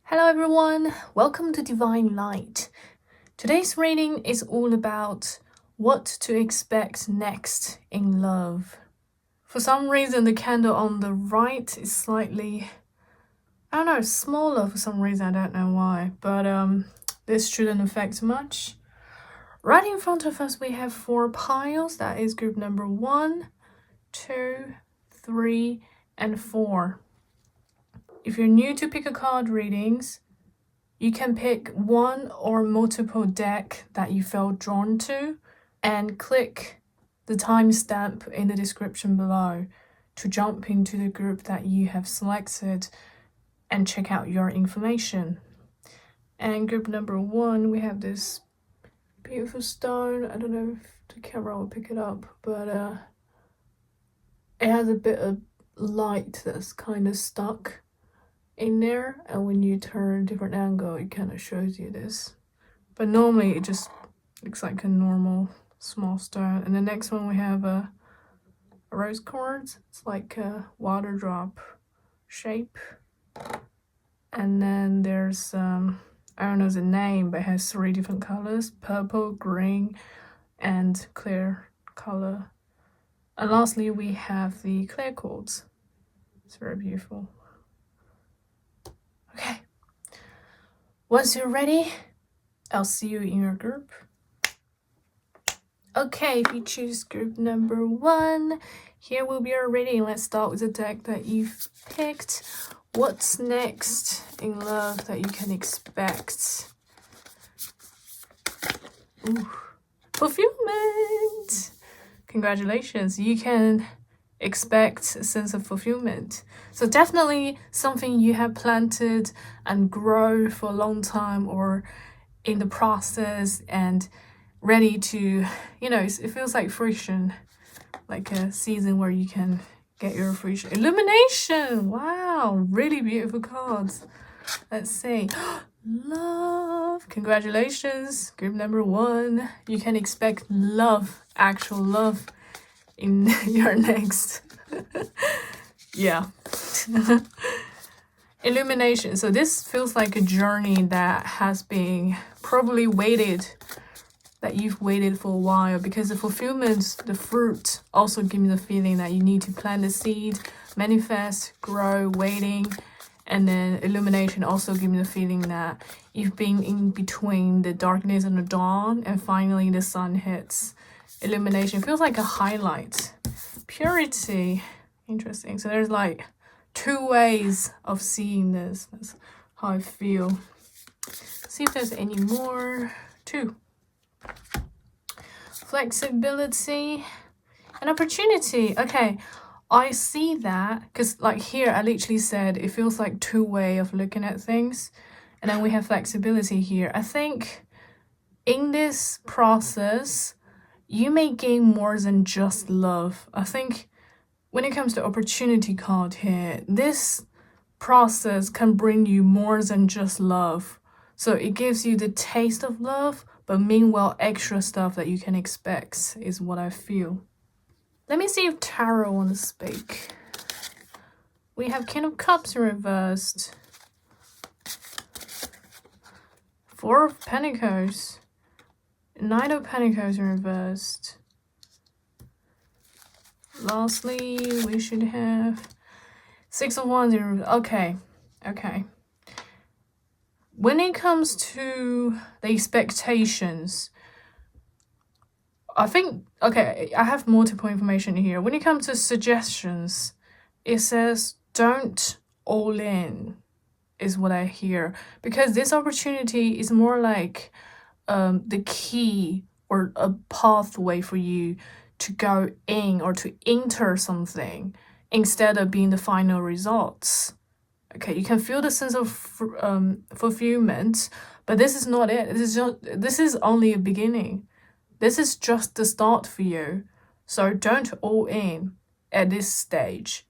Hello everyone, welcome to Divine Light. Today's reading is all about what to expect next in love. For some reason, the candle on the right is slightly, smaller for some reason, I don't know why, but this shouldn't affect much. Right in front of us, we have 4 piles, that is group number 1, 2, 3, and 4. If you're new to pick a card readings, you can pick one or multiple deck that you felt drawn to and click the timestamp in the description below to jump into the group that you have selected and check out your information. And group number 1, we have this beautiful stone. I don't know if the camera will pick it up, but it has a bit of light that's kind of stuck in there, and when you turn a different angle it kind of shows you this, but normally it just looks like a normal small stone. And the next one we have a rose quartz. It's like a water drop shape, and then there's I don't know the name, but it has 3 different colors: purple, green, and clear color. And lastly we have the clear quartz. It's very beautiful. Okay, once you're ready, I'll see you in your group. Okay, if you choose group number 1, here will be our reading. Let's start with the deck that you've picked. What's next in love that you can expect? Ooh, fulfillment! Congratulations, you can expect a sense of fulfillment. So definitely something you have planted and grow for a long time, or in the process and ready to, it feels like fruition, like a season where you can get your fruition. Illumination! Wow, really beautiful cards. Let's see. Love! Congratulations, group number 1. You can expect love, actual love in your next yeah. Illumination. So this feels like a journey that has been probably that you've waited for a while, because the fulfillment, the fruit, also give me the feeling that you need to plant the seed, manifest, grow, waiting. And then illumination also give me the feeling that you've been in between the darkness and the dawn, and finally the sun hits. Illumination feels like a highlight. Purity. Interesting. So there's like 2 ways of seeing this. That's how I feel. See if there's any more. 2. Flexibility and opportunity. Okay, I see that because like here I literally said it feels like 2 ways of looking at things, and then we have flexibility here. I think in this process you may gain more than just love. I think when it comes to opportunity card here, this process can bring you more than just love. So it gives you the taste of love, but meanwhile extra stuff that you can expect is what I feel. Let me see if Tarot wants to speak. We have King of Cups reversed. 4 of Pentacles. 9 of Pentacles reversed. Lastly, we should have 6 of Wands in reverse. Okay. When it comes to the expectations, I think, I have multiple information here. When it comes to suggestions, it says don't all in, is what I hear. Because this opportunity is more like the key or a pathway for you to go in or to enter something instead of being the final results. Okay, you can feel the sense of fulfillment, but this is not it. This is only a beginning. This is just the start for you. So don't all in at this stage,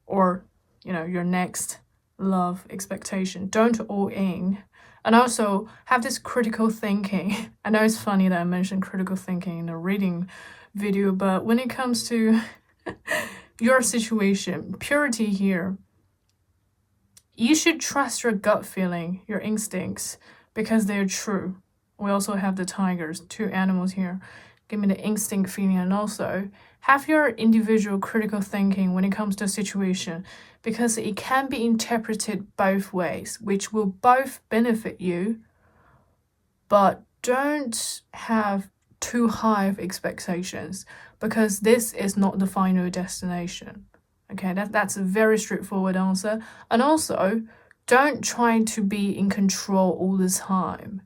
or your next love expectation. Don't all in. And also have this critical thinking. I know it's funny that I mentioned critical thinking in a reading video, but when it comes to your situation, purity here, You should trust your gut feeling, your instincts, because they're true. We also have the tigers, 2 animals here. Give me the instinct feeling, and also have your individual critical thinking when it comes to a situation, because it can be interpreted both ways, which will both benefit you, but don't have too high of expectations, because this is not the final destination. Okay, that's a very straightforward answer. And also, don't try to be in control all the time.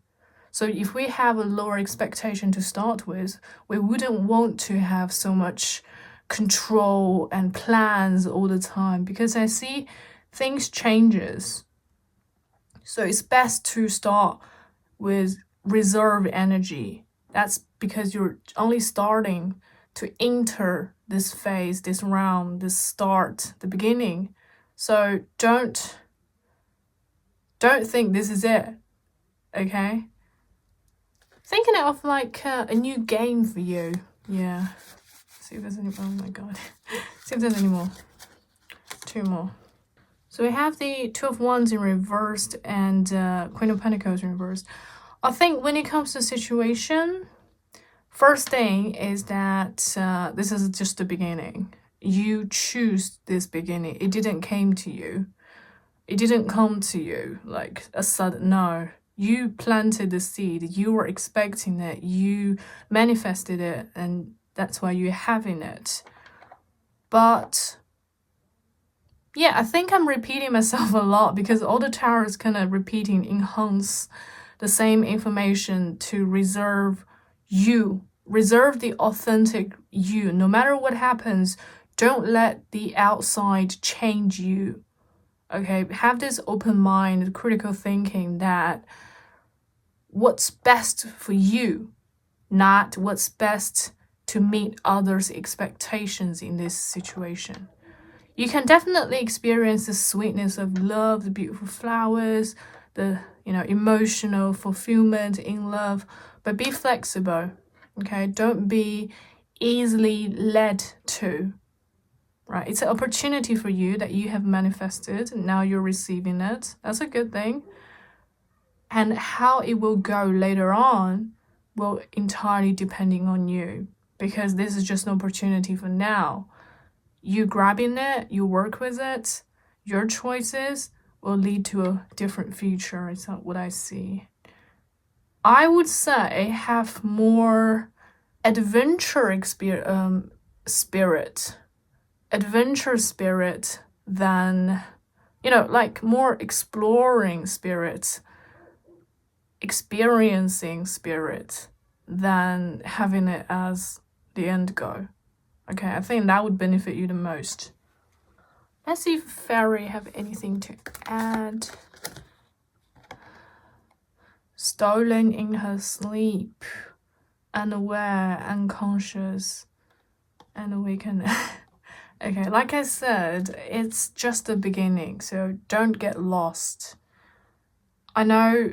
So if we have a lower expectation to start with, we wouldn't want to have so much control and plans all the time, because I see things changes. So it's best to start with reserve energy. That's because you're only starting to enter this phase, this round, this start, the beginning. So don't think this is it, okay? Thinking of like a new game for you. Yeah. See if there's any. Oh my god. See if there's any more. 2 more. So we have the 2 of Wands in reversed and Queen of Pentacles in reversed. I think when it comes to situation, first thing is that this is just the beginning. You choose this beginning. It didn't came to you. It didn't come to you like a sudden, no. You planted the seed, you were expecting it, you manifested it, and that's why you're having it. But yeah, I think I'm repeating myself a lot, because all the tarot is kind of repeating, enhance the same information to reserve you. Reserve the authentic you. No matter what happens, don't let the outside change you. Okay, have this open mind, critical thinking that what's best for you, not what's best to meet others' expectations in this situation. You can definitely experience the sweetness of love, the beautiful flowers, the emotional fulfillment in love, but be flexible, okay? Don't be easily led to, right? It's an opportunity for you that you have manifested, and now you're receiving it. That's a good thing. And how it will go later on will entirely depending on you, because this is just an opportunity for now. You grabbing it, you work with it, your choices will lead to a different future. It's not what I see. I would say have more adventure spirit than, like more exploring spirit, experiencing spirit than having it as the end goal. Okay, I think that would benefit you the most. Let's see if Fairy have anything to add. Stolen in her sleep, unaware, unconscious, and awakened. Okay, like I said, it's just the beginning, so don't get lost. I know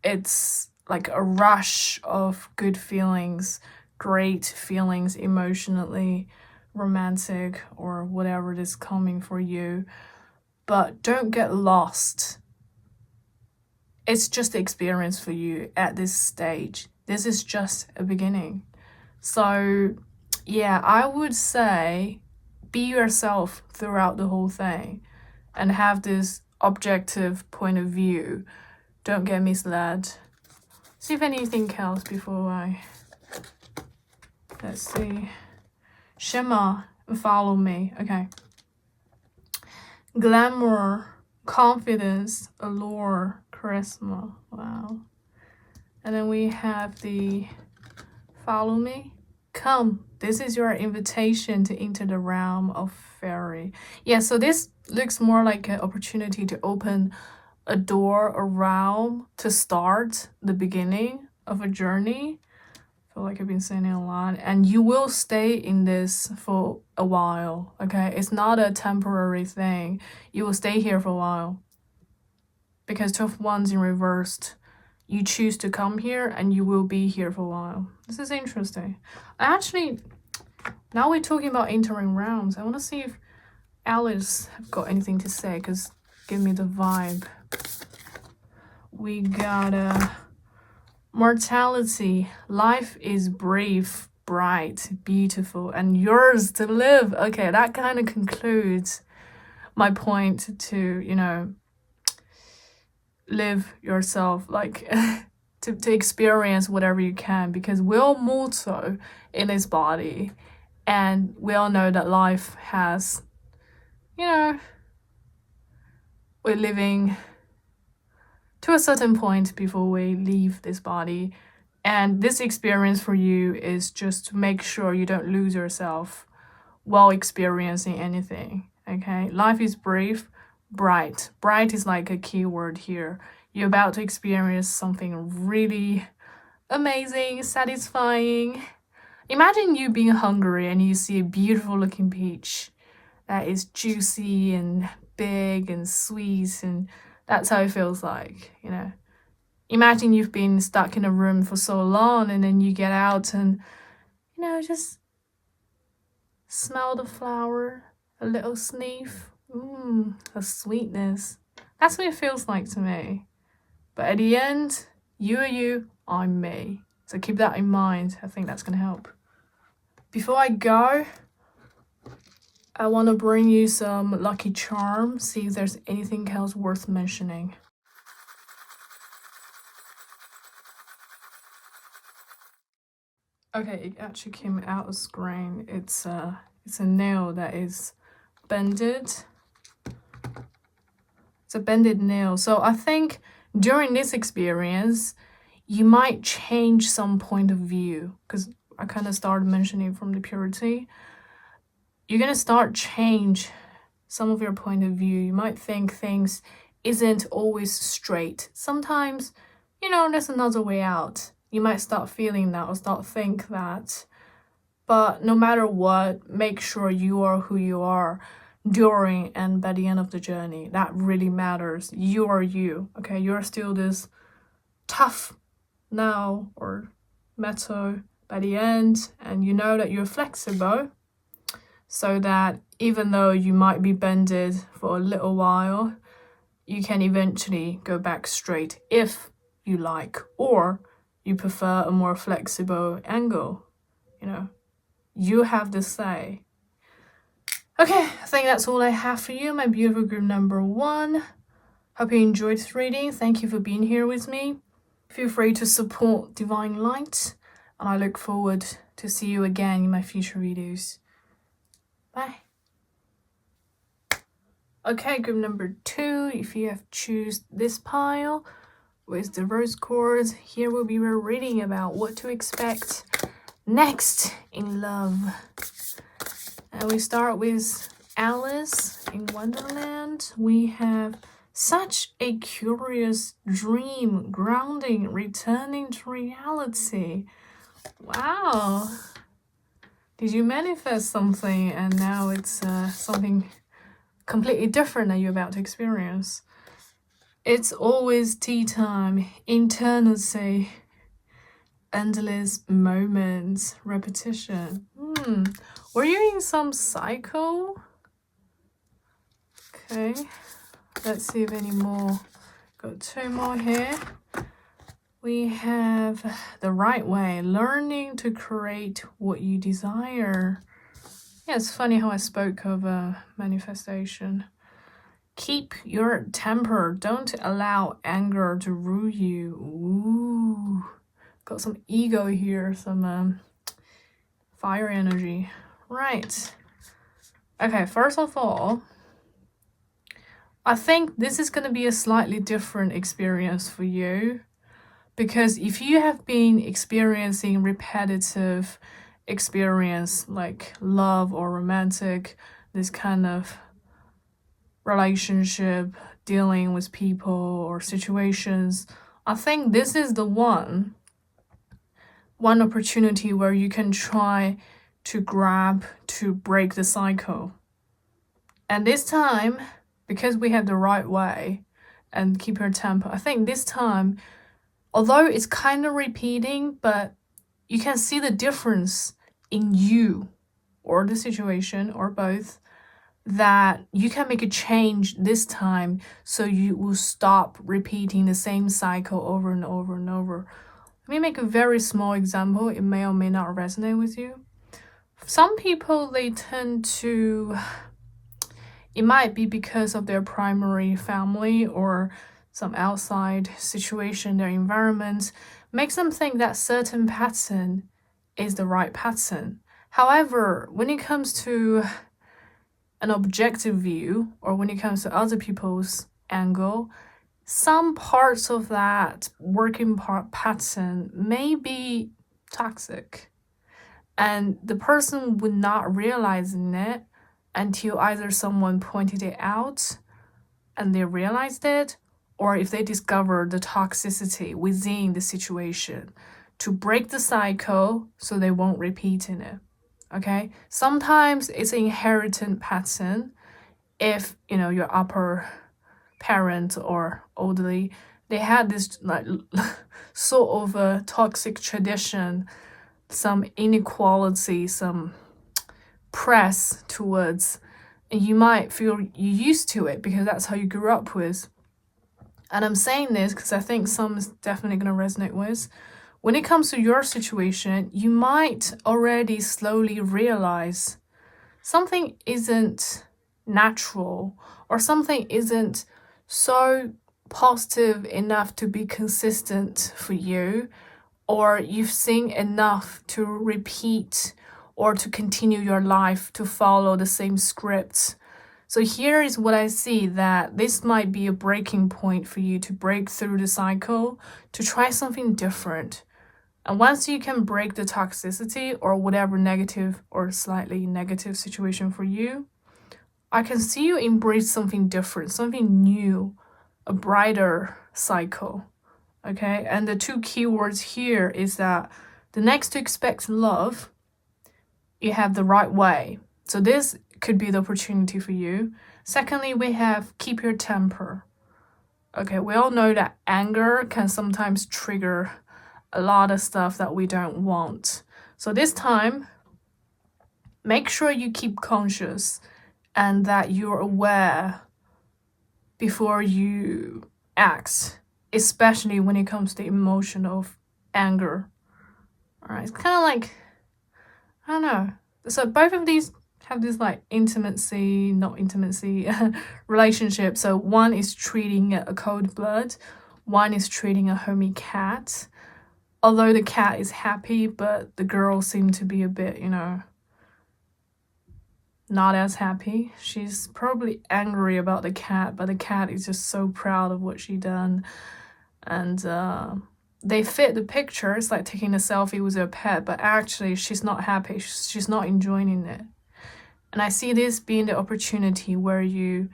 it's like a rush of good feelings, great feelings emotionally, romantic, or whatever it is coming for you, but don't get lost. It's just the experience for you at this stage. This is just a beginning. So yeah, I would say be yourself throughout the whole thing and have this objective point of view. Don't get misled. See if anything else before I... Let's see. Shimmer, follow me. Okay. Glamour, confidence, allure, charisma. Wow. And then we have the follow me. Come. This is your invitation to enter the realm of fairy. Yeah, so this looks more like an opportunity to open a door, a realm, to start the beginning of a journey. I feel like I've been saying it a lot. And you will stay in this for a while, okay? It's not a temporary thing. You will stay here for a while. Because 2 of Wands in reversed, you choose to come here and you will be here for a while. This is interesting. Now we're talking about entering realms. I want to see if Alice have got anything to say, because give me the vibe. We got mortality. Life is brief, bright, beautiful, and yours to live. Okay, that kind of concludes my point to, you know, live yourself, like to experience whatever you can, because we're all mortal in this body, and we all know that life has, you know, we're living to a certain point before we leave this body. And this experience for you is just to make sure you don't lose yourself while experiencing anything, okay? Life is brief, bright. Bright is like a key word here. You're about to experience something really amazing, satisfying. Imagine you being hungry and you see a beautiful looking peach that is juicy and big and sweet, and that's how it feels like, you know. Imagine you've been stuck in a room for so long and then you get out and, you know, just smell the flower, a little sniff. The sweetness. That's what it feels like to me. But at the end, you are you, I'm me. So keep that in mind. I think that's going to help. Before I go, I want to bring you some lucky charms, see if there's anything else worth mentioning. Okay, it actually came out of screen. It's a nail that is bended. It's a bended nail. So I think during this experience, you might change some point of view, because I kind of started mentioning from the purity. You're going to start change some of your point of view. You might think things isn't always straight. Sometimes, you know, there's another way out. You might start feeling that or start think that. But no matter what, make sure you are who you are during and by the end of the journey. That really matters. You are you, okay? You're still this tough now or metal by the end, and you know that you're flexible, so that even though you might be bended for a little while, you can eventually go back straight if you like, or you prefer a more flexible angle. You know, you have the say. Okay, I think that's all I have for you, my beautiful group number 1. Hope you enjoyed this reading. Thank you for being here with me. Feel free to support Divine Light, and I look forward to see you again in my future videos. Bye. Okay, group number 2, if you have choose this pile with the rose quartz, here will be a reading about what to expect next in love. And we start with Alice in Wonderland. We have such a curious dream, grounding, returning to reality. Wow. Did you manifest something and now it's something completely different that you're about to experience? It's always tea time, eternity, endless moments, repetition. Were you in some cycle? Okay, let's see if any more. Got 2 more here. We have the right way, learning to create what you desire. Yeah, it's funny how I spoke of manifestation. Keep your temper. Don't allow anger to rule you. Ooh, got some ego here, some fire energy. Right. Okay, first of all, I think this is going to be a slightly different experience for you, because if you have been experiencing repetitive experience like love or romantic, this kind of relationship, dealing with people or situations, I think this is the one opportunity where you can try to grab to break the cycle. And this time, because we have the right way and keep your temper, I think this time, although it's kind of repeating, but you can see the difference in you or the situation or both, that you can make a change this time, so you will stop repeating the same cycle over and over and over. Let me make a very small example. It may or may not resonate with you. Some people, they tend to, it might be because of their primary family or some outside situation, their environment makes them think that certain pattern is the right pattern. However, when it comes to an objective view, or when it comes to other people's angle, some parts of that working pattern may be toxic. And the person would not realizing it until either someone pointed it out and they realized it, or if they discover the toxicity within the situation to break the cycle so they won't repeat in it. Okay, sometimes it's an inherited pattern. If your upper parent or elderly, they had this like sort of a toxic tradition, some inequality, some press towards, and you might feel you used to it because that's how you grew up with. And I'm saying this because I think some is definitely going to resonate with. When it comes to your situation, you might already slowly realize something isn't natural, or something isn't so positive enough to be consistent for you, or you've seen enough to repeat or to continue your life to follow the same script. So here is what I see, that this might be a breaking point for you to break through the cycle, to try something different. And once you can break the toxicity or whatever negative or slightly negative situation for you, I can see you embrace something different, something new, a brighter cycle. Okay, and the two keywords here is that the next to expect love, you have the right way. So this could be the opportunity for you. Secondly, we have keep your temper. Okay, we all know that anger can sometimes trigger a lot of stuff that we don't want. So this time, make sure you keep conscious and that you're aware before you act, especially when it comes to the emotion of anger. All right, it's kind of like, I don't know. So both of these have this like intimacy, not intimacy, relationship. So one is treating a cold blood, one is treating a homey cat. Although the cat is happy, but the girl seemed to be a bit, not as happy. She's probably angry about the cat, but the cat is just so proud of what she done. And they fit the picture. It's like taking a selfie with her pet, but actually she's not happy. She's not enjoying it. And I see this being the opportunity where you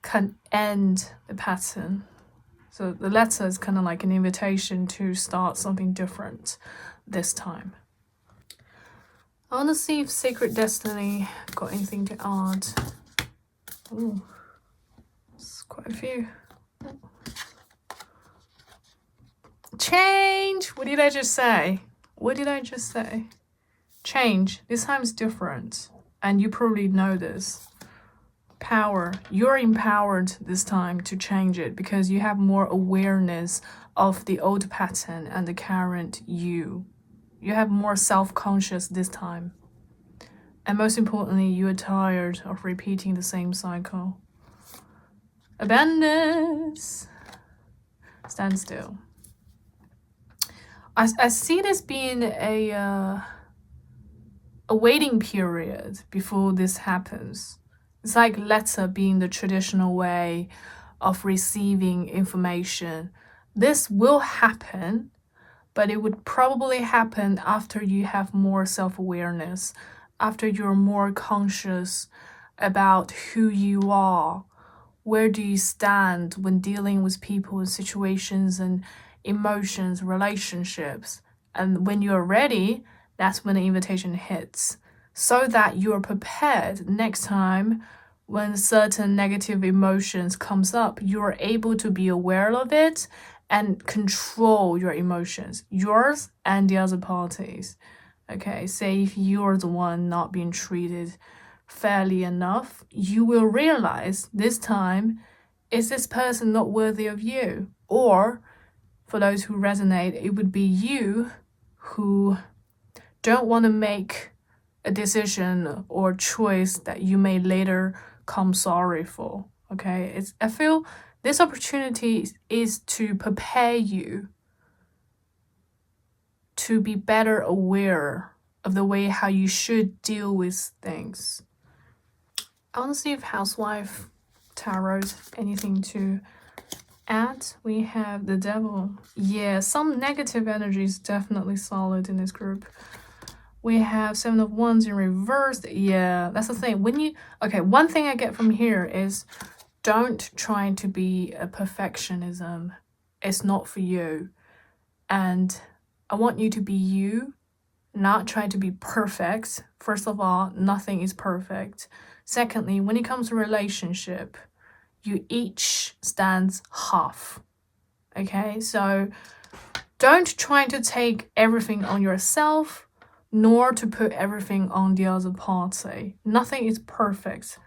can end the pattern. So the letter is kind of like an invitation to start something different this time. I want to see if Sacred Destiny got anything to add. Oh, it's quite a few. Change! What did I just say? Change. This time is different. And you probably know this. Power. You're empowered this time to change it because you have more awareness of the old pattern and the current you. You have more self-conscious this time. And most importantly, you are tired of repeating the same cycle. Abundance. Stand still. I see this being a waiting period before this happens. It's like letter being the traditional way of receiving information. This will happen, but it would probably happen after you have more self-awareness, after you're more conscious about who you are, where do you stand when dealing with people and situations and emotions, relationships. And when you're ready, that's when the invitation hits, so that you're prepared next time when certain negative emotions comes up, you're able to be aware of it and control your emotions, yours and the other parties. Okay, say if you're the one not being treated fairly enough, you will realize this time, is this person not worthy of you? Or for those who resonate, it would be you who don't want to make a decision or choice that you may later come sorry for. Okay, I feel this opportunity is to prepare you to be better aware of the way how you should deal with things. I want to see if Housewife Tarot anything to add. We have the Devil. Yeah, some negative energy is definitely solid in this group. We have Seven of Wands in reverse. Yeah, that's the thing. One thing I get from here is don't try to be a perfectionism. It's not for you. And I want you to be you, not try to be perfect. First of all, nothing is perfect. Secondly, when it comes to relationship, you each stands half. Okay, so don't try to take everything on yourself, nor to put everything on the other party. Nothing is perfect.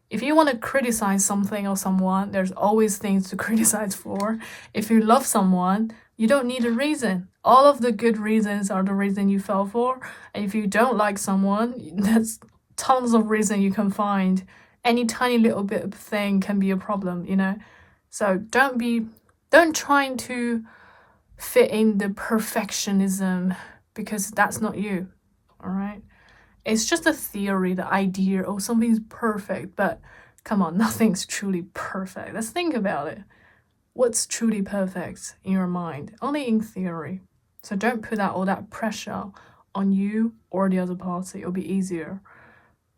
If you want to criticize something or someone, there's always things to criticize for. If you love someone, you don't need a reason. All of the good reasons are the reason you fell for. And if you don't like someone, there's tons of reason you can find. Any tiny little bit of thing can be a problem, you know? So don't try to fit in the perfectionism, because that's not you, all right? It's just a theory, the idea, oh, something's perfect, but come on, nothing's truly perfect. Let's think about it. What's truly perfect in your mind? Only in theory. So don't put all that pressure on you or the other party. It'll be easier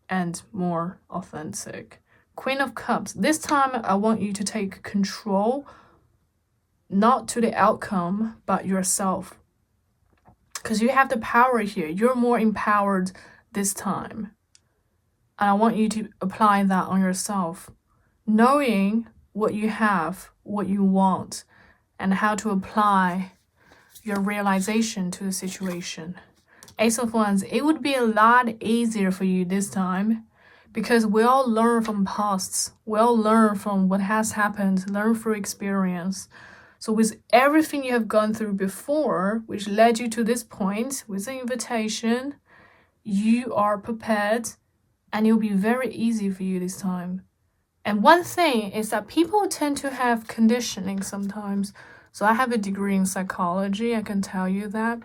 and more authentic. Queen of Cups. This time, I want you to take control, not to the outcome, but yourself. Because you have the power here. You're more empowered this time. And I want you to apply that on yourself. Knowing what you have, what you want, and how to apply your realization to the situation. Ace of Wands, it would be a lot easier for you this time, because we all learn from pasts. We all learn from what has happened, learn through experience. So with everything you have gone through before, which led you to this point, with the invitation, you are prepared, and it'll be very easy for you this time. And one thing is that people tend to have conditioning sometimes. So I have a degree in psychology, I can tell you that.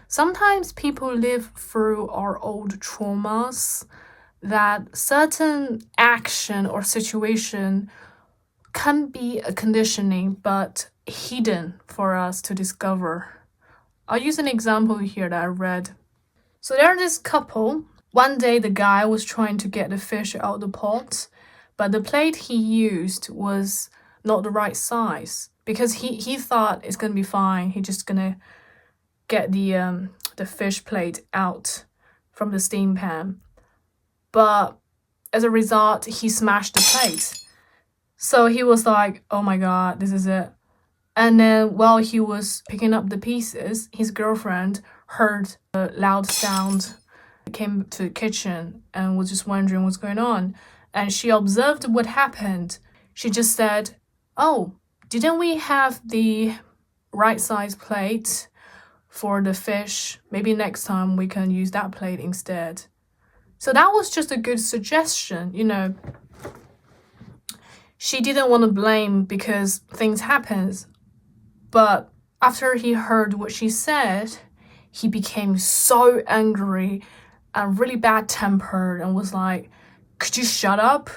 Sometimes people live through our old traumas, that certain action or situation can be a conditioning, but hidden for us to discover. I'll use an example here that I read. So there's this couple. One day the guy was trying to get the fish out of the pot, but the plate he used was not the right size, because he thought it's gonna be fine. He's just gonna get the fish plate out from the steam pan. But as a result, he smashed the plate. So he was like, oh my God, this is it. And then while he was picking up the pieces, his girlfriend heard a loud sound, came to the kitchen and was just wondering what's going on. And she observed what happened. She just said, oh, didn't we have the right size plate for the fish? Maybe next time we can use that plate instead. So that was just a good suggestion, you know. She didn't want to blame because things happen. But after he heard what she said, he became so angry and really bad-tempered and was like, could you shut up?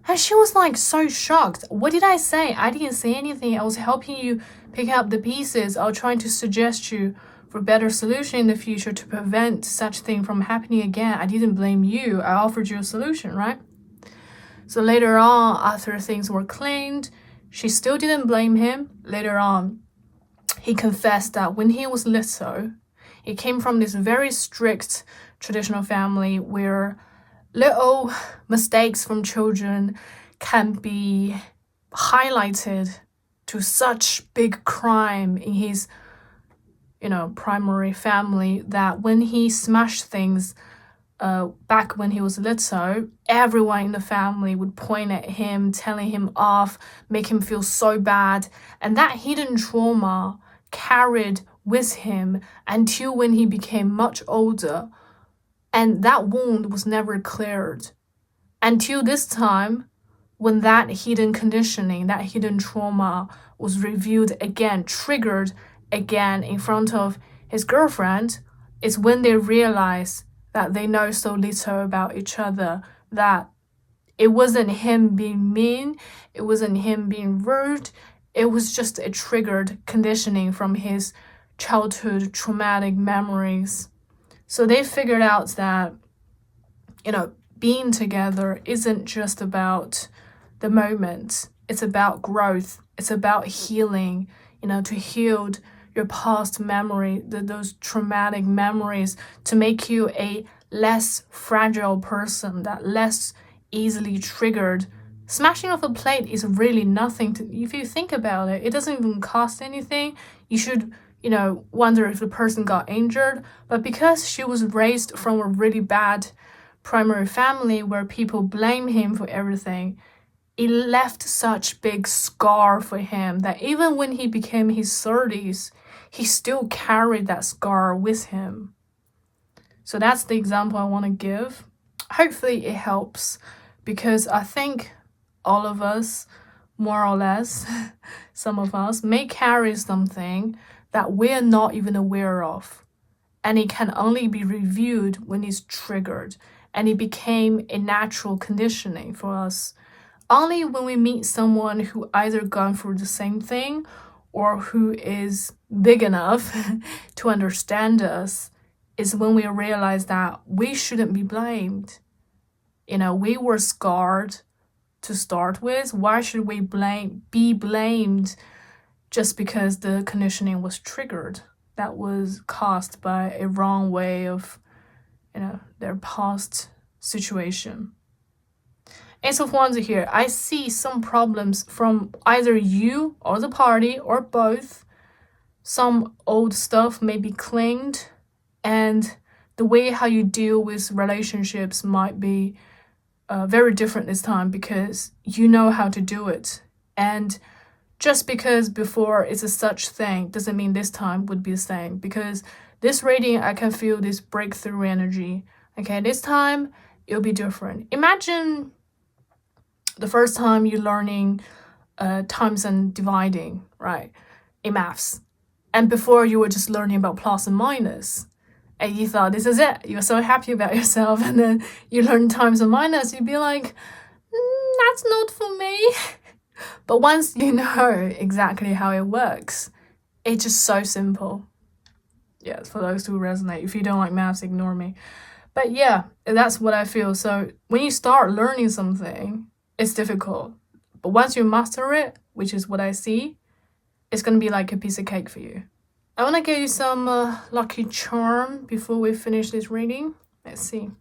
And she was like so shocked. What did I say? I didn't say anything. I was helping you pick up the pieces. I was trying to suggest you for a better solution in the future to prevent such thing from happening again. I didn't blame you. I offered you a solution, right? So later on, after things were cleaned, she still didn't blame him. Later on, he confessed that when he was little, he came from this very strict traditional family where little mistakes from children can be highlighted to such big crime in his, primary family, that when he smashed things, back when he was little, everyone in the family would point at him, telling him off, make him feel so bad. And that hidden trauma carried with him until when he became much older. And that wound was never cleared. Until this time, when that hidden conditioning, that hidden trauma was revealed again, triggered again in front of his girlfriend, is when they realized that they know so little about each other, that it wasn't him being mean, it wasn't him being rude, it was just a triggered conditioning from his childhood traumatic memories. So they figured out that, being together isn't just about the moment, it's about growth, it's about healing, to heal your past memory, those traumatic memories, to make you a less fragile person, that less easily triggered. Smashing off a plate is really nothing. If you think about it, it doesn't even cost anything. You should, wonder if the person got injured. But because she was raised from a really bad primary family where people blame him for everything, it left such big scar for him that even when he became his 30s, he still carried that scar with him. So that's the example I want to give. Hopefully it helps, because I think all of us, more or less, some of us may carry something that we're not even aware of. And it can only be reviewed when it's triggered. And it became a natural conditioning for us. Only when we meet someone who either gone through the same thing or who is big enough to understand us is when we realize that we shouldn't be blamed. We were scarred to start with. Why should we be blamed just because the conditioning was triggered? That was caused by a wrong way of, their past situation. Ace of Wands here. I see some problems from either you or the party or both. Some old stuff may be cleaned, and the way how you deal with relationships might be very different this time, because you know how to do it. And just because before it's a such thing doesn't mean this time would be the same, because this reading, I can feel this breakthrough energy. Okay, this time it'll be different. Imagine the first time you're learning times and dividing, right, in maths. And before you were just learning about plus and minus. And you thought, this is it. You're so happy about yourself. And then you learn times and minus. You'd be like, that's not for me. But once you know exactly how it works, it's just so simple. Yes, for those who resonate. If you don't like maths, ignore me. But yeah, that's what I feel. So when you start learning something, it's difficult. But once you master it, which is what I see, it's going to be like a piece of cake for you. I want to give you some lucky charm before we finish this reading. Let's see.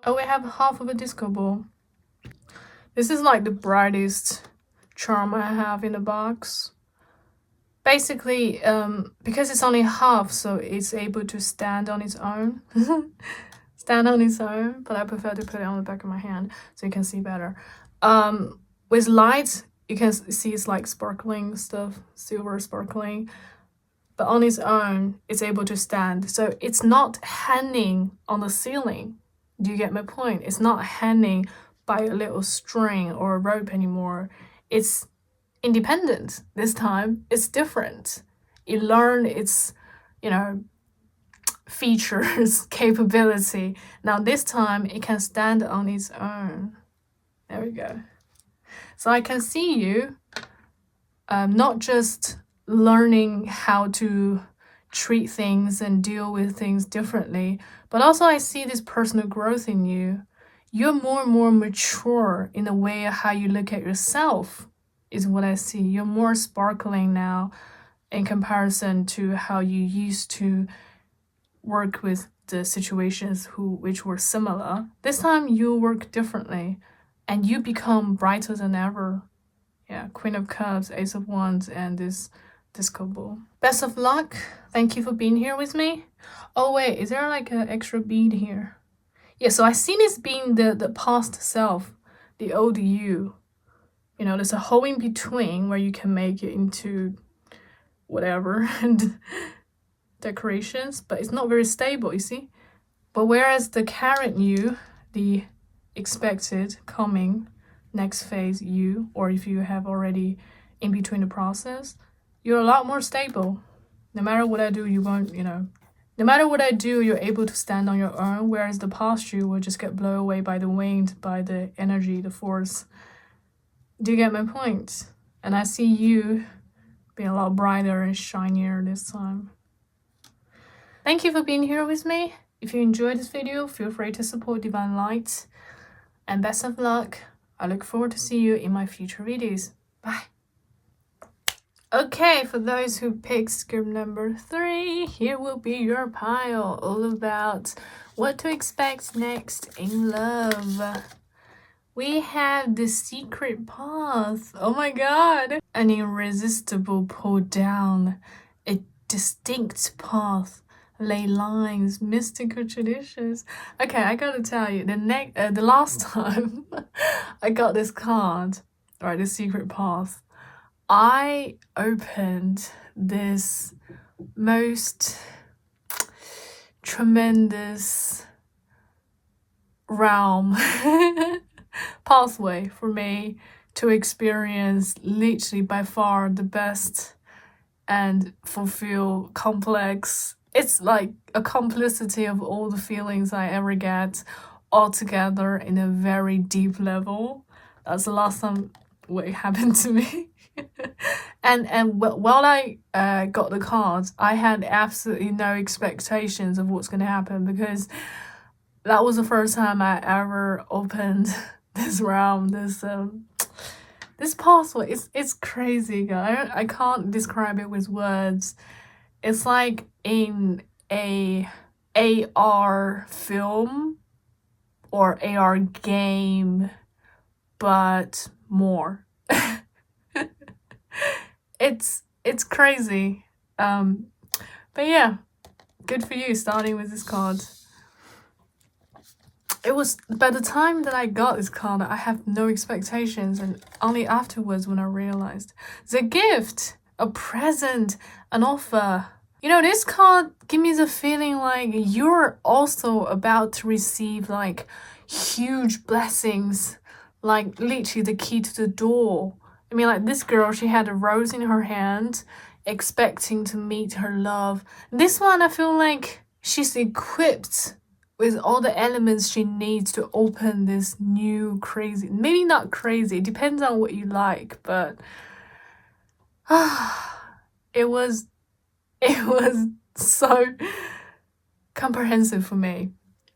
Oh, we have half of a disco ball. This is like the brightest charm I have in the box. Basically, because it's only half, so it's able to stand on its own. Stand on its own, but I prefer to put it on the back of my hand so you can see better. With light, you can see it's like sparkling stuff, silver sparkling. But on its own, it's able to stand. So it's not hanging on the ceiling. Do you get my point? It's not hanging by a little string or a rope anymore. It's independent this time. It's different. It learned its, features, capability. Now this time, it can stand on its own. There we go. So I can see you not just learning how to treat things and deal with things differently, but also I see this personal growth in you. You're more and more mature in the way how you look at yourself, is what I see. You're more sparkling now in comparison to how you used to work with the situations which were similar. This time you work differently and you become brighter than ever. Yeah, Queen of Cups, Ace of Wands, and this this couple. Best of luck. Thank you for being here with me. Oh wait, is there like an extra bead here? Yeah, so I see this being the past self, the old you. You know, there's a hole in between where you can make it into whatever and decorations, but it's not very stable, you see? But whereas the current you, the expected coming next phase you, or if you have already in between the process, you're a lot more stable. No matter what I do, you won't, you know, no matter what I do, you're able to stand on your own, whereas the past you will just get blown away by the wind, by the energy, the force. Do you get my point? And I see you being a lot brighter and shinier this time. Thank you for being here with me. If you enjoyed this video, feel free to support Divine Light. And best of luck. I look forward to see you in my future videos. Bye. Okay, for those who picked script number 3, here will be your pile all about what to expect next in love. We have the secret path. Oh my god. An irresistible pull down. A distinct path. Ley lines, mystical traditions. Okay, I gotta tell you, the last time I got this card, right, the secret path, I opened this most tremendous realm pathway for me to experience literally by far the best and fulfill complex. It's like a complicity of all the feelings I ever get all together in a very deep level. That's the last time what happened to me. and while I got the cards, I had absolutely no expectations of what's going to happen, because that was the first time I ever opened this realm, this pathway. It's crazy, guys. I can't describe it with words. It's like in a AR film or AR game, but more. It's crazy. But yeah, good for you starting with this card. It was by the time that I got this card, I have no expectations, and only afterwards when I realized the gift, a present, an offer. You know, this card give me the feeling like you're also about to receive like huge blessings, like literally the key to the door. I mean, like this girl, she had a rose in her hand, expecting to meet her love. This one, I feel like she's equipped with all the elements she needs to open this new crazy, maybe not crazy, it depends on what you like, but it was so comprehensive for me.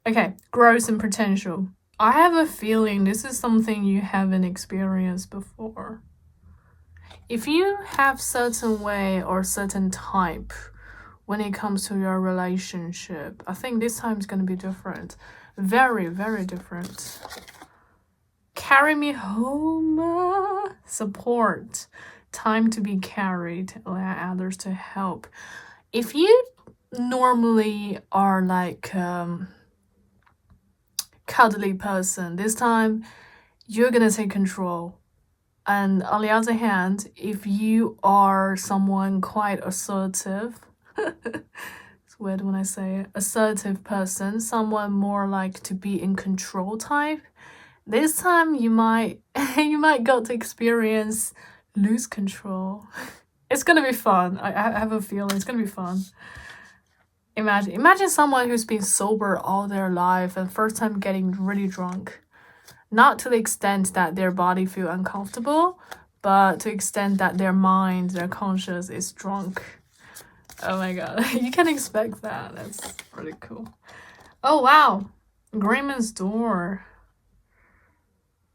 Okay, growth and potential. I have a feeling this is something you haven't experienced before. If you have certain way or certain type when it comes to your relationship, I think this time is going to be different. Very, very different. Carry me home. Support. Time to be carried. Allow others to help. If you normally are like cuddly person, this time you're going to take control. And on the other hand, if you are someone quite assertive, it's weird when I say it, assertive person, someone more like to be in control type, this time you might got to experience lose control. It's gonna be fun. I have a feeling it's gonna be fun. Imagine someone who's been sober all their life and first time getting really drunk. Not to the extent that their body feel uncomfortable, but to the extent that their mind, their conscious is drunk. Oh my god, you can expect that. That's pretty cool. Oh wow, Greyman's Door.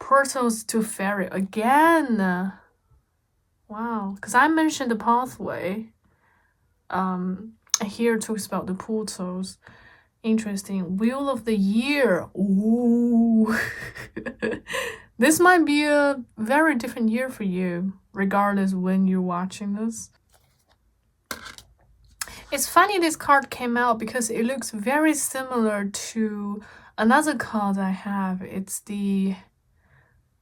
Portals to Fairy again. Wow, because I mentioned the pathway. Here it talks about the portals. Interesting. Wheel of the Year. Ooh. This might be a very different year for you, regardless when you're watching this. It's funny this card came out because it looks very similar to another card I have. It's the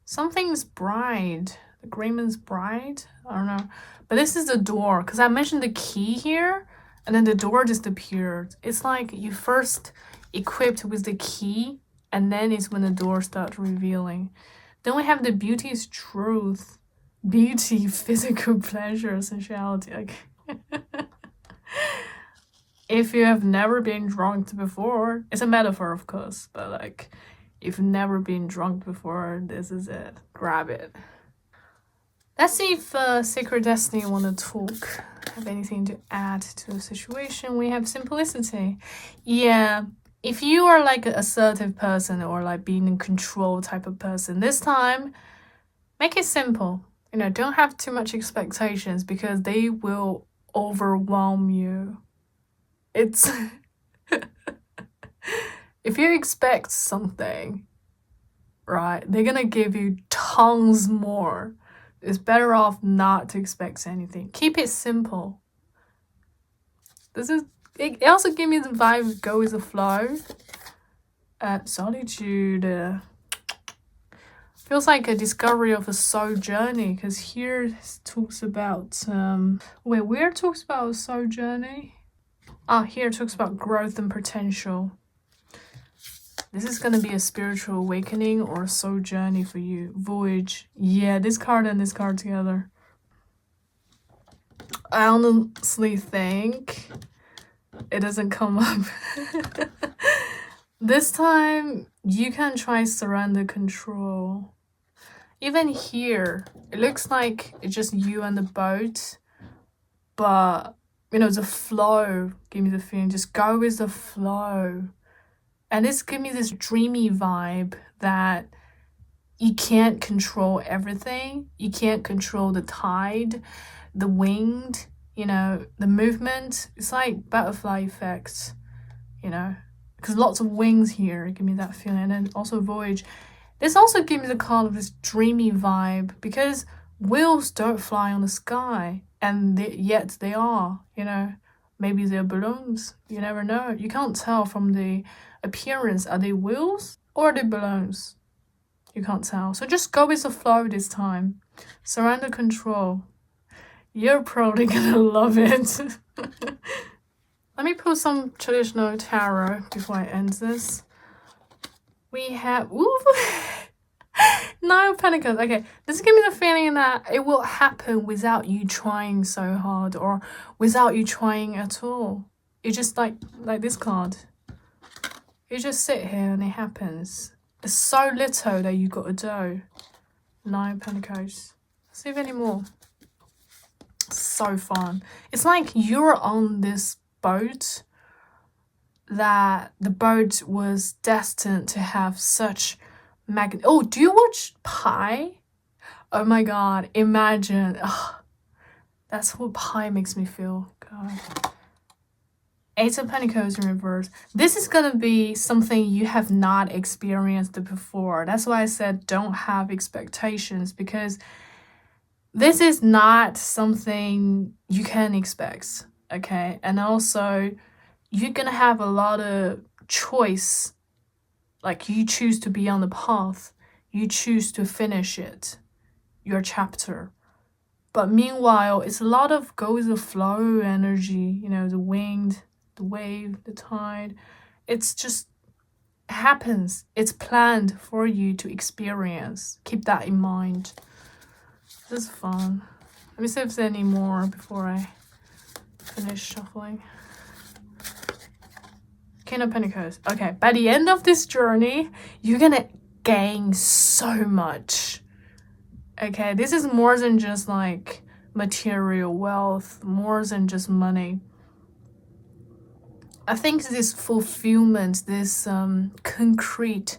something's bride, the Greyman's bride. I don't know, but this is the door because I mentioned the key here, and then the door just appeared. It's like you first equipped with the key, and then it's when the door starts revealing. Then we have the beauty is truth, beauty, physical pleasure, sensuality. Like, if you have never been drunk before, it's a metaphor, of course, but like, if you've never been drunk before, this is it. Grab it. Let's see if Sacred Destiny want to talk. Have anything to add to the situation? We have simplicity. Yeah, if you are like an assertive person or like being in control type of person, this time, make it simple. You know, don't have too much expectations because they will overwhelm you. It's if you expect something, right, they're gonna give you tons more. It's better off not to expect anything. Keep it simple. It also gives me the vibe, go with the flow. Solitude. Feels like a discovery of a soul journey, because here it talks about, where it talks about a soul journey? Here it talks about growth and potential. This is going to be a spiritual awakening or a soul journey for you. Voyage. Yeah, this card and this card together. I honestly think it doesn't come up. This time, you can try surrender control. Even here, it looks like it's just you and the boat. But, you know, the flow, give me the feeling. Just go with the flow. And this gives me this dreamy vibe that you can't control everything. You can't control the tide, the wind, you know, the movement. It's like butterfly effects, you know, because lots of wings here give me that feeling. And then also voyage. This also gives me the card of this dreamy vibe because wheels don't fly on the sky, and yet they are, you know. Maybe they're balloons. You never know. You can't tell from the appearance. Are they wheels or are they balloons? You can't tell. So just go with the flow this time. Surrender control. You're probably gonna love it. Let me pull some traditional tarot before I end this. We have... Ooh! 9 of Pentacles. Okay, this gives me the feeling that it will happen without you trying so hard or without you trying at all. It just like this card. You just sit here and it happens. It's so little that you got to do. 9 of Pentacles. Let's see if any more. So fun. It's like you're on this boat that the boat was destined to have such oh, do you watch Pi? Oh my god, imagine. That's what Pi makes me feel. God. 8 of Pentacles in reverse. This is gonna be something you have not experienced before. That's why I said don't have expectations, because this is not something you can expect, okay? And also, you're gonna have a lot of choice. Like, you choose to be on the path. You choose to finish it, your chapter. But meanwhile, it's a lot of go with the flow energy, you know, the wind, the wave, the tide. It's just happens. It's planned for you to experience. Keep that in mind. This is fun. Let me see if there's any more before I finish shuffling. King of Pentacles. Okay, by the end of this journey, you're gonna gain so much. Okay, this is more than just like material wealth, more than just money. I think this fulfillment, this concrete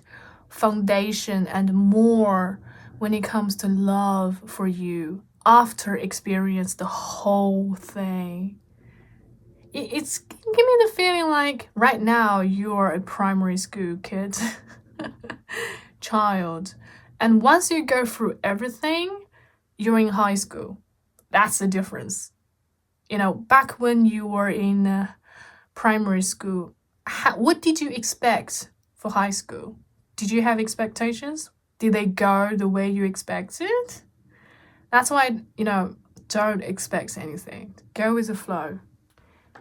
foundation and more when it comes to love for you after experience the whole thing. It's give me the feeling like right now you're a primary school kid, child. And once you go through everything, you're in high school. That's the difference. You know, back when you were in primary school, what did you expect for high school? Did you have expectations? Did they go the way you expected? That's why, you know, don't expect anything. Go with the flow.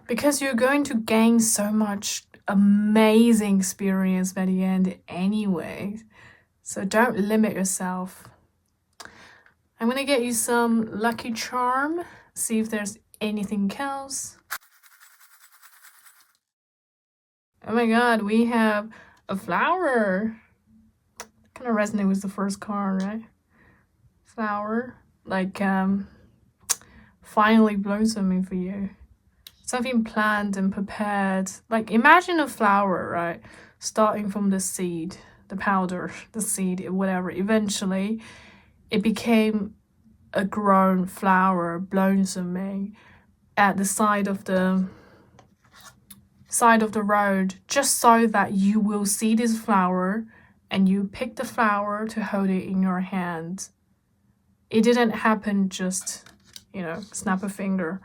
Because you're going to gain so much amazing experience by the end anyway. So don't limit yourself. I'm gonna get you some lucky charm. See if there's anything else. Oh my god, we have a flower. Kind of resonate with the first card, right? Flower. Like, finally blossoming for you. Something planned and prepared. Like, imagine a flower, right? Starting from the seed, the powder, the seed, whatever. Eventually, it became a grown flower blossoming at the side of the road, just so that you will see this flower and you pick the flower to hold it in your hand. It didn't happen just, you know, snap a finger.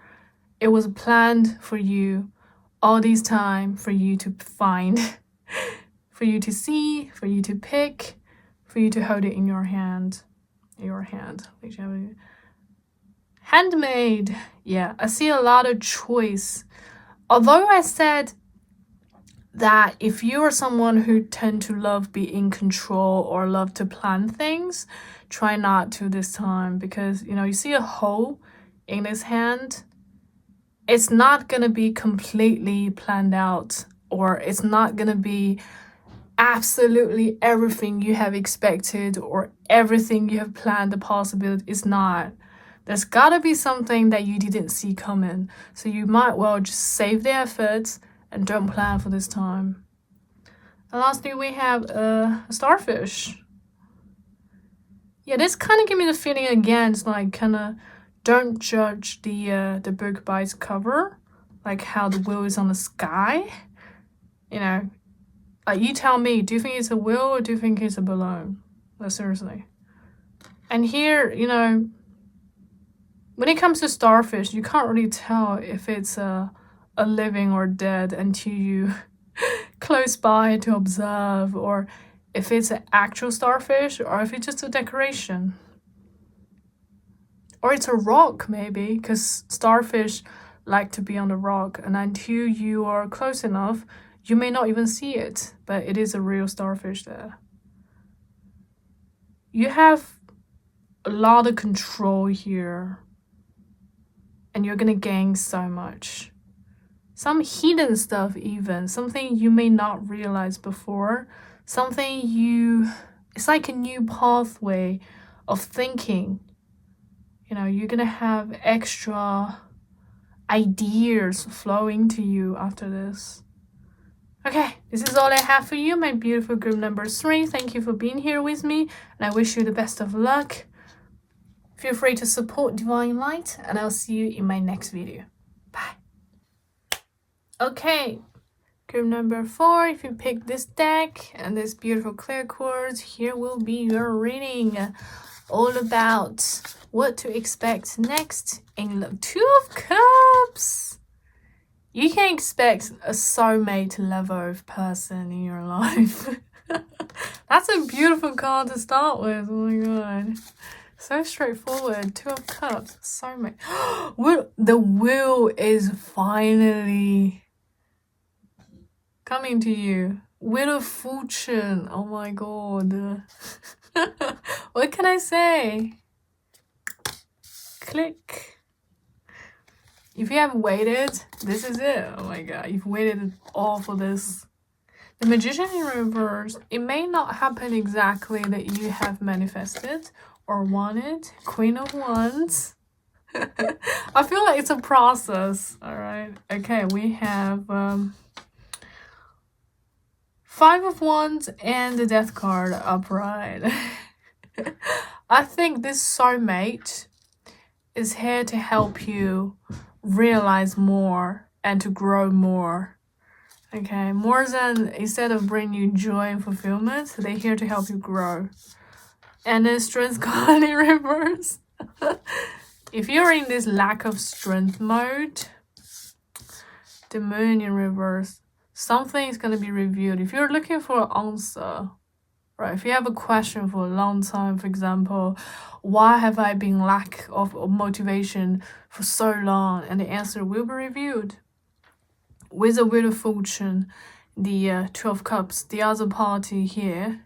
It was planned for you all this time, for you to find, for you to see, for you to pick, for you to hold it in your hand. Handmade. Yeah, I see a lot of choice. Although I said that if you are someone who tend to love be in control or love to plan things, try not to this time, because, you know, you see a hole in this hand. It's not gonna be completely planned out, or it's not gonna be absolutely everything you have expected or everything you have planned. The possibility is not. There's gotta be something that you didn't see coming. So you might well just save the efforts and don't plan for this time. And lastly, we have a starfish. Yeah, this kind of gave me the feeling again. It's like kind of don't judge the book by its cover, like how the wheel is on the sky. You know, like you tell me, do you think it's a wheel or do you think it's a balloon? Like, seriously. And here, you know, when it comes to starfish, you can't really tell if it's a living or dead until you close by to observe, or if it's an actual starfish, or if it's just a decoration. Or it's a rock, maybe, because starfish like to be on the rock, and until you are close enough, you may not even see it, but it is a real starfish there. You have a lot of control here, and you're gonna gain so much. Some hidden stuff even, something you may not realize before, it's like a new pathway of thinking. You know, you're gonna have extra ideas flowing to you after this. Okay, this is all I have for you, my beautiful group number 3. Thank you for being here with me, and I wish you the best of luck. Feel free to support Divine Light, and I'll see you in my next video. Bye. Okay, group number 4, if you pick this deck and this beautiful clear quartz, here will be your reading. All about what to expect next in love. 2 of Cups. You can expect a soulmate level of person in your life. That's a beautiful card to start with. Oh my god. So straightforward. 2 of Cups. Soulmate. The wheel is finally coming to you. Wheel of Fortune. Oh my god. What can I say? Click. If you have waited, this is it. Oh my god, you've waited all for this. The Magician in reverse. It may not happen exactly that you have manifested or wanted. Queen of Wands. I feel like it's a process. Alright. Okay, we have 5 of Wands and the Death card upright. I think this soulmate is here to help you realize more and to grow more. Okay, more than instead of bringing you joy and fulfillment, they're here to help you grow. And then Strength card in reverse. if you're in this lack of strength mode, the moon in reverse, something is going to be revealed. If you're looking for an answer, right? If you have a question for a long time, for example, why have I been lack of motivation for so long? And the answer will be revealed. With the Wheel of Fortune, the 12 Cups, the other party here,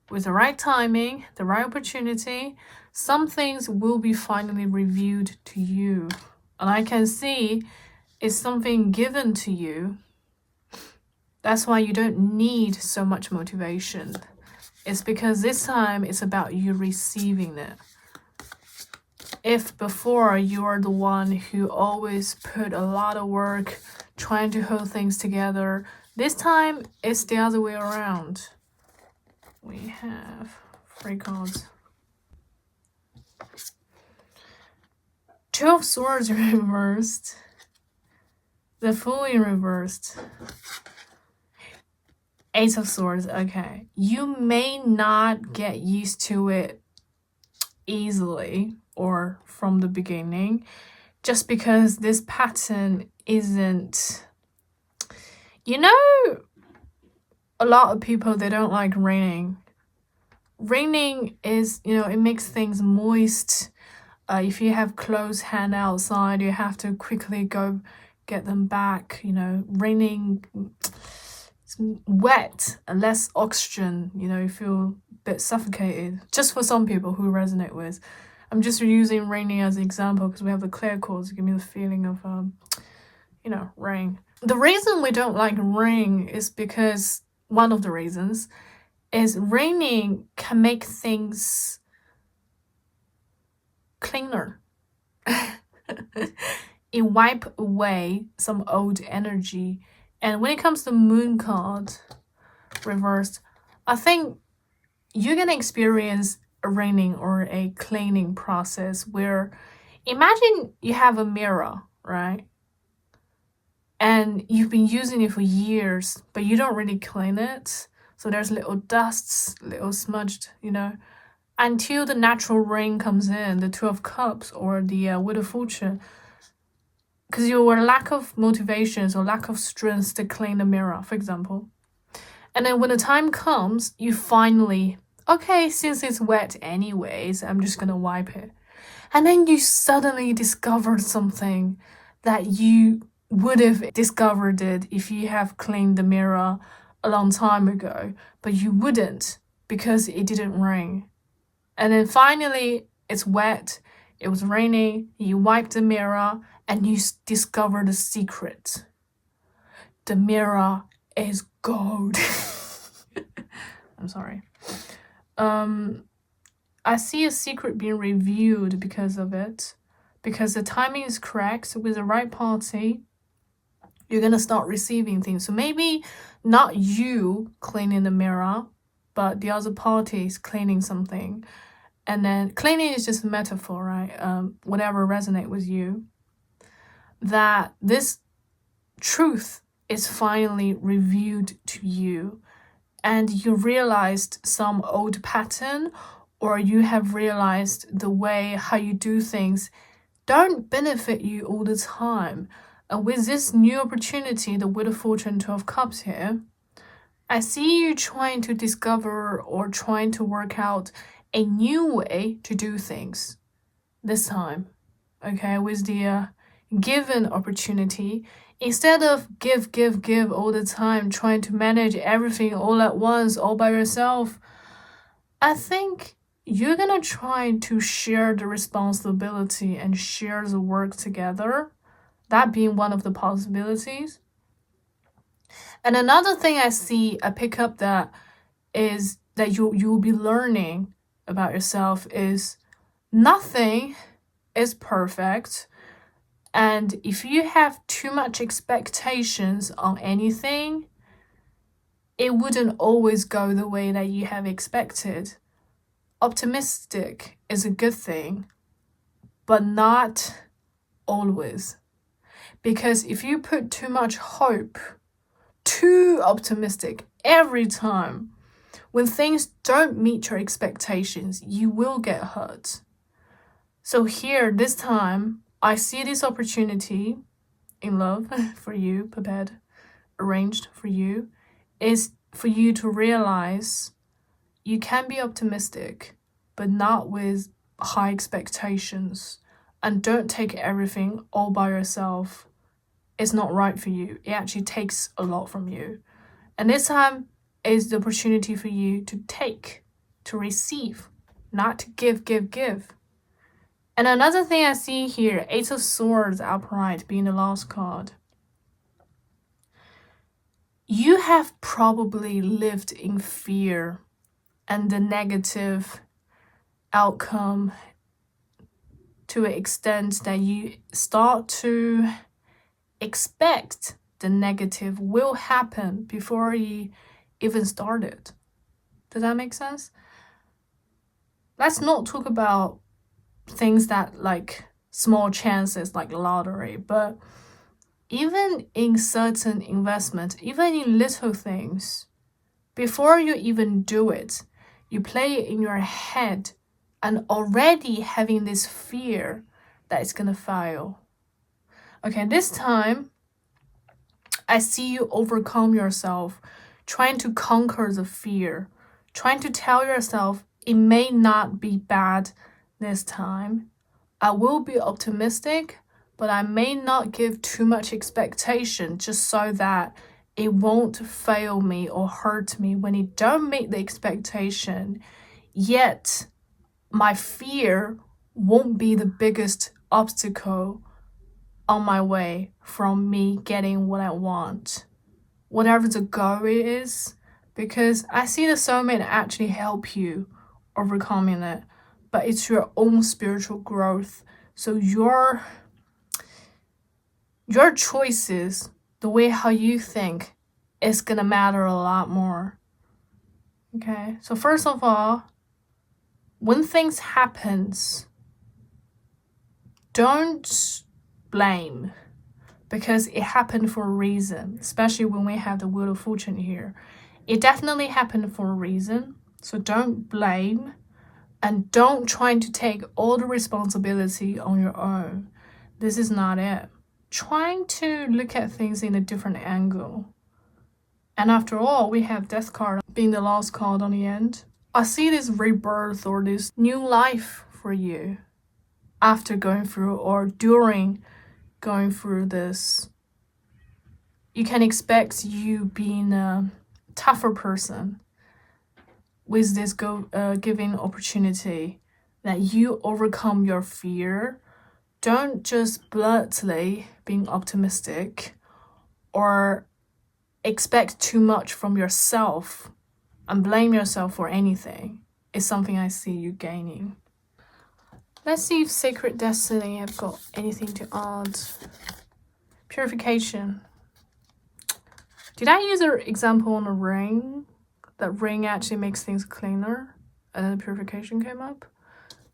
with the right timing, the right opportunity, some things will be finally revealed to you. And I can see it's something given to you. That's why you don't need so much motivation. It's because this time it's about you receiving it. If before you are the one who always put a lot of work trying to hold things together, this time it's the other way around. We have 3 cards. 2 of Swords reversed. The Fool in reversed. 8 of Swords, okay. You may not get used to it easily or from the beginning, just because this pattern isn't... You know, a lot of people, they don't like raining. Raining is, it makes things moist. If you have clothes hang outside, you have to quickly go get them back. Raining, it's wet and less oxygen. You feel a bit suffocated. Just for some people who resonate with. I'm just using raining as an example because we have the clear chords to give me the feeling of, rain. The reason we don't like rain is because, one of the reasons, is raining can make things cleaner. It wipe away some old energy. And when it comes to Moon card reversed, I think you're gonna experience a raining or a cleaning process where, imagine you have a mirror, right? And you've been using it for years, but you don't really clean it. So there's little dusts, little smudged, until the natural rain comes in, the 2 of Cups or the Wheel of Fortune. Because your lack of motivations or lack of strength to clean the mirror, for example. And then when the time comes, you finally, okay, since it's wet anyways, I'm just gonna wipe it. And then you suddenly discovered something that you would have discovered it if you have cleaned the mirror a long time ago, but you wouldn't because it didn't rain. And then finally, it's wet, it was raining, you wiped the mirror, and you discover the secret. The mirror is gold. I'm sorry. I see a secret being revealed because of it. Because the timing is correct, so with the right party, you're gonna start receiving things. So maybe not you cleaning the mirror, but the other party is cleaning something. And then cleaning is just a metaphor, right? Whatever resonates with you. That this truth is finally revealed to you. And you realized some old pattern, or you have realized the way how you do things don't benefit you all the time. And with this new opportunity, the Wheel of Fortune, 12 Cups here, I see you trying to discover or trying to work out a new way to do things this time. Okay, with the given opportunity, instead of give all the time, trying to manage everything all at once, all by yourself, I think you're gonna try to share the responsibility and share the work together. That being one of the possibilities. And another thing I pick up that is that you'll be learning about yourself is nothing is perfect. And if you have too much expectations on anything, it wouldn't always go the way that you have expected. Optimistic is a good thing, but not always. Because if you put too much hope, too optimistic every time, when things don't meet your expectations, you will get hurt. So here, this time, I see this opportunity in love for you, prepared, arranged for you, is for you to realize you can be optimistic, but not with high expectations. And don't take everything all by yourself. It's not right for you. It actually takes a lot from you. And this time is the opportunity for you to take, to receive, not to give. And another thing I see here, Eight of Swords upright being the last card. You have probably lived in fear and the negative outcome to an extent that you start to expect the negative will happen before you even started. Does that make sense? Let's not talk about things that like small chances like lottery, but even in certain investment, even in little things, before you even do it, you play it in your head and already having this fear that it's gonna fail. Okay, this time, I see you overcome yourself, trying to conquer the fear, trying to tell yourself it may not be bad this time. I will be optimistic, but I may not give too much expectation just so that it won't fail me or hurt me when it don't meet the expectation. Yet, my fear won't be the biggest obstacle on my way from me getting what I want, whatever the goal is, because I see the soulmate actually help you overcoming it, but it's your own spiritual growth. So your choices, the way how you think, is gonna matter a lot more. Okay, so first of all, when things happens, don't blame, because it happened for a reason, especially when we have the Wheel of Fortune here. It definitely happened for a reason, so don't blame and don't try to take all the responsibility on your own. This is not it. Trying to look at things in a different angle. And after all, we have Death card being the last card on the end. I see this rebirth or this new life for you after going through or during going through this. You can expect you being a tougher person with this giving opportunity that you overcome your fear. Don't just bluntly being optimistic or expect too much from yourself and blame yourself for anything. It's something I see you gaining. Let's see if Sacred Destiny have got anything to add. Purification. Did I use an example on a ring? That ring actually makes things cleaner, and then the purification came up.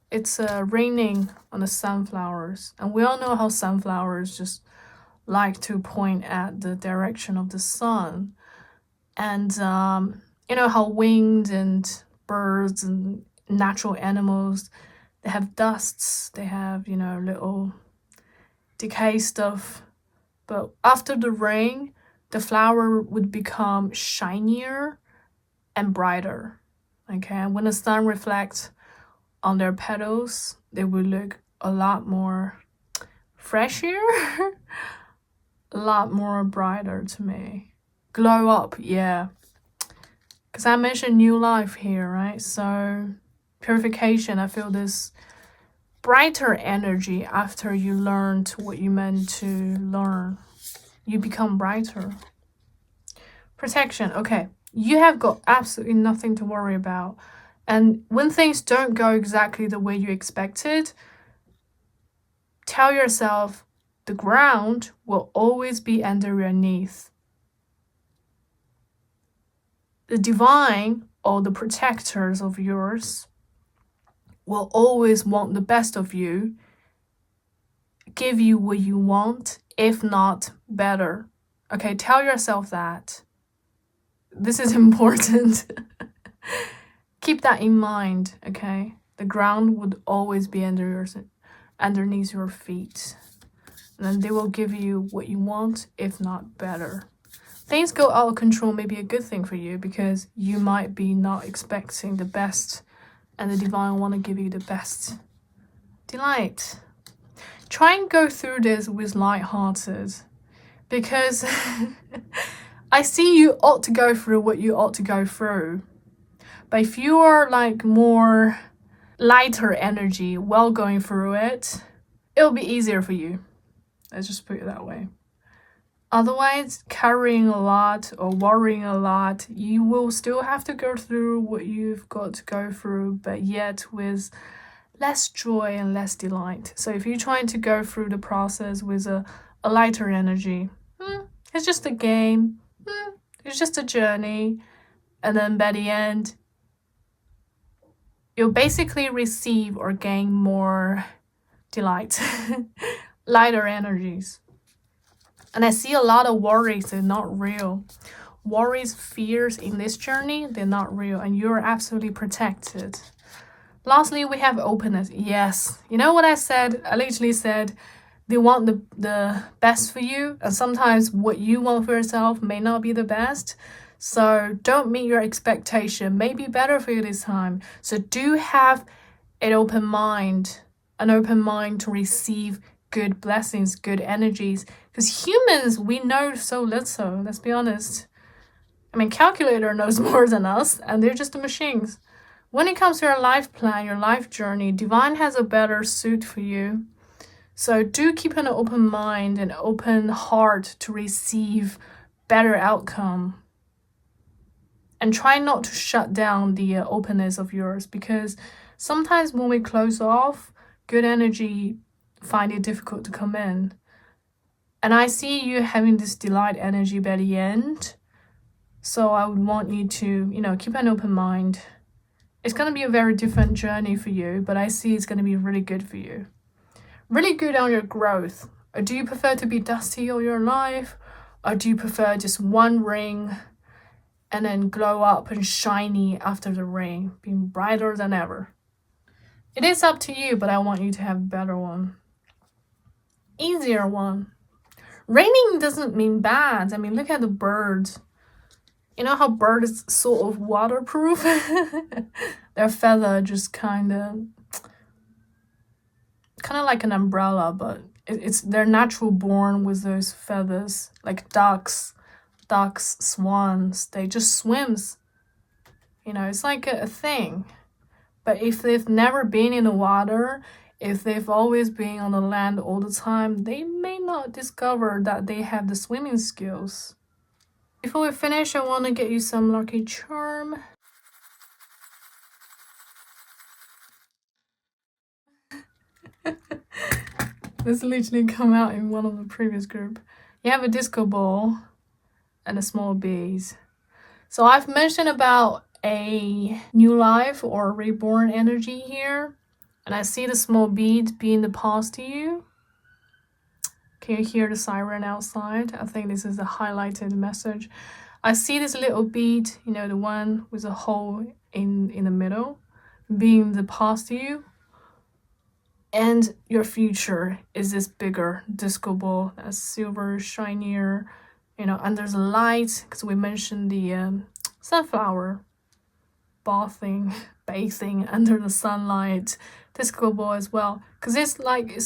It's raining on the sunflowers, and we all know how sunflowers just like to point at the direction of the sun. And you know how wind and birds and natural animals, they have dusts, they have, you know, little decay stuff. But after the rain, the flower would become shinier and brighter. Okay, and when the sun reflects on their petals, they will look a lot more fresher, a lot more brighter to me. Glow up, yeah. Because I mentioned new life here, right? So purification, I feel this brighter energy after you learned what you meant to learn. You become brighter. Protection, okay. You have got absolutely nothing to worry about. And when things don't go exactly the way you expected, tell yourself the ground will always be underneath. The divine or the protectors of yours will always want the best of you, give you what you want, if not better. Okay, tell yourself that. This is important. Keep that in mind, okay? The ground would always be under underneath your feet. And then they will give you what you want, if not better. Things go out of control may be a good thing for you because you might be not expecting the best, and the divine want to give you the best delight. Try and go through this with light-hearted, because I see you ought to go through what you ought to go through. But if you are like more lighter energy while going through it, it'll be easier for you. Let's just put it that way. Otherwise, carrying a lot or worrying a lot, you will still have to go through what you've got to go through, but yet with less joy and less delight. So if you're trying to go through the process with a lighter energy, it's just a game, it's just a journey, and then by the end, you'll basically receive or gain more delight, lighter energies. And I see a lot of worries, they're not real. Worries, fears in this journey, they're not real, and you're absolutely protected. Lastly, we have openness. Yes, you know what I said? I literally said they want the best for you, and sometimes what you want for yourself may not be the best. So don't meet your expectation. May be better for you this time. So do have an open mind to receive good blessings, good energies. Because humans, we know so little, let's be honest. I mean, calculator knows more than us, and they're just the machines. When it comes to your life plan, your life journey, divine has a better suit for you. So do keep an open mind and open heart to receive better outcome. And try not to shut down the openness of yours, because sometimes when we close off, good energy find it difficult to come in. And I see you having this delight energy by the end. So I would want you to, keep an open mind. It's going to be a very different journey for you, but I see it's going to be really good for you. Really good on your growth. Or do you prefer to be dusty all your life? Or do you prefer just one ring and then glow up and shiny after the rain, being brighter than ever? It is up to you, but I want you to have a better one. Easier one. Raining doesn't mean bad. I mean, look at the birds. You know how birds is sort of waterproof? Their feather just kind of like an umbrella, but they're natural born with those feathers, like ducks, swans. They just swims. It's like a thing. But if they've never been in the water, if they've always been on the land all the time, they may not discover that they have the swimming skills. Before we finish, I want to get you some lucky charm. This literally come out in one of the previous group. You have a disco ball and a small bees. So I've mentioned about a new life or reborn energy here. And I see the small bead being the pass to you. Can you hear the siren outside? I think this is a highlighted message. I see this little bead, the one with a hole in the middle, being the pass to you. And your future is this bigger disco ball that's silver, shinier, and there's light, because we mentioned the sunflower bathing under the sunlight, disco ball as well, because it's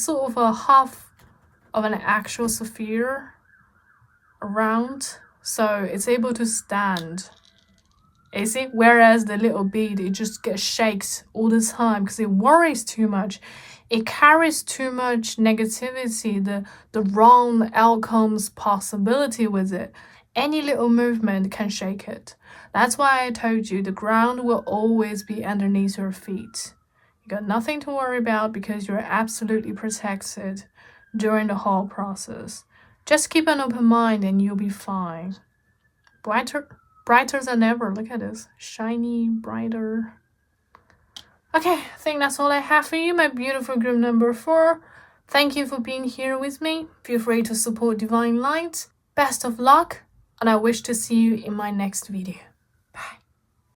sort of a half of an actual sphere around, so it's able to stand. You see, whereas the little bead, it just gets shakes all the time because it worries too much. It carries too much negativity, the wrong outcomes possibility with it. Any little movement can shake it. That's why I told you the ground will always be underneath your feet. You got nothing to worry about because you're absolutely protected during the whole process. Just keep an open mind and you'll be fine. Brighter than ever. Look at this. Shiny, brighter. Okay, I think that's all I have for you, my beautiful group number 4. Thank you for being here with me. Feel free to support Divine Light. Best of luck, and I wish to see you in my next video.